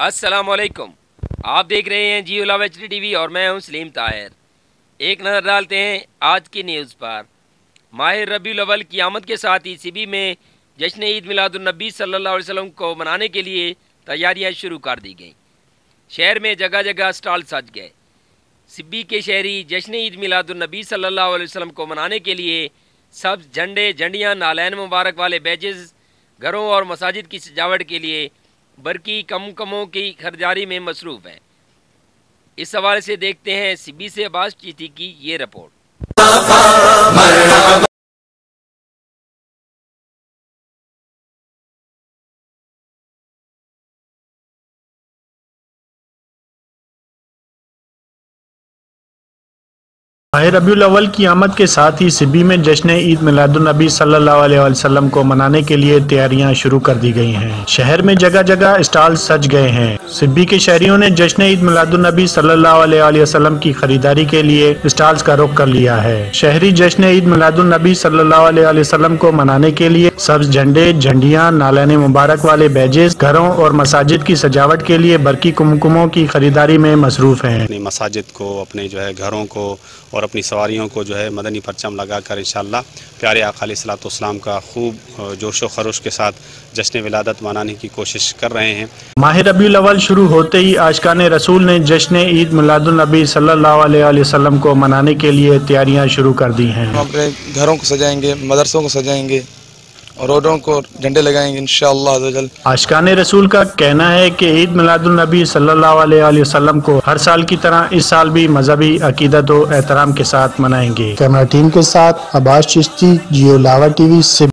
अस्सलाम वालेकुम। आप देख रहे हैं जियो लव HD TV और मैं हूं सलीम ताहिर। एक नज़र डालते हैं आज की न्यूज़ पर। माह रबीउल अव्वल की आमद के साथ ही सिबी में जश्न ईद मिलादुन्नबी सल्लल्लाहु अलैहि वसल्लम को मनाने के लिए तैयारियां शुरू कर दी गईं। शहर में जगह जगह स्टॉल सज गए। सिबी के शहरी जश्न ईद मिलादुन्नबी सल्लल्लाहु अलैहि वसल्लम को मनाने के लिए सब्ज़ झंडे, झंडियाँ, नालैन मुबारक वाले बैजेस, घरों और मसाजिद की सजावट के लिए बरकी कमों की खरीदारी में मसरूफ़ हैं। इस हवाले से देखते हैं सिबी से अब्बास चीती की ये रिपोर्ट। माह रबीउल अव्वल की आमद के साथ ही सिबी में जश्न ईद मिलादुन्नबी सल्लल्लाहु अलैहि वसल्लम को मनाने के लिए तैयारियां शुरू कर दी गई हैं। शहर में जगह जगह स्टॉल सज गए हैं। सिबी के शहरियों ने जश्न ईद मिलादुन्नबी सल्लल्लाहु अलैहि वसल्लम की खरीदारी के लिए स्टॉल्स का रुख कर लिया है। शहरी जश्न ईद मिलादुन्नबी सल्लल्लाहु अलैहि वसल्लम को मनाने के लिए सब्ज़ झंडे, झंडियाँ, नालैन मुबारक वाले बैजेस, घरों और मसाजिद की सजावट के लिए बरकी कुमकुमों की खरीदारी में मसरूफ हैं। अपनी मसाजिद को, अपने घरों को और अपनी सवारियों को मदनी परचम लगाकर इंशाअल्लाह प्यारे आका अलैहिस्सलाम का खूब जोश व खरोश के साथ जश्न विलादत मनाने की कोशिश कर रहे हैं। माह रबीउल अव्वल शुरू होते ही आशिकाने रसूल ने जश्न ईद मिलादुन्नबी सल्लल्लाहु अलैहि वसल्लम को मनाने के लिए तैयारियां शुरू कर दी हैं। हम अपने घरों को सजाएंगे, मदरसों को सजाएंगे और रोडों को झंडे लगाएंगे इंशाअल्लाह। आशिकाने रसूल का कहना है कि ईद मिलादुन्नबी सल्लल्लाहु अलैहि वसल्लम को हर साल की तरह इस साल भी मजहबी अकीदत और एहतराम के साथ मनाएंगे। कैमरा टीम के साथ अब्बास चिश्ती, जियो लावा TV से।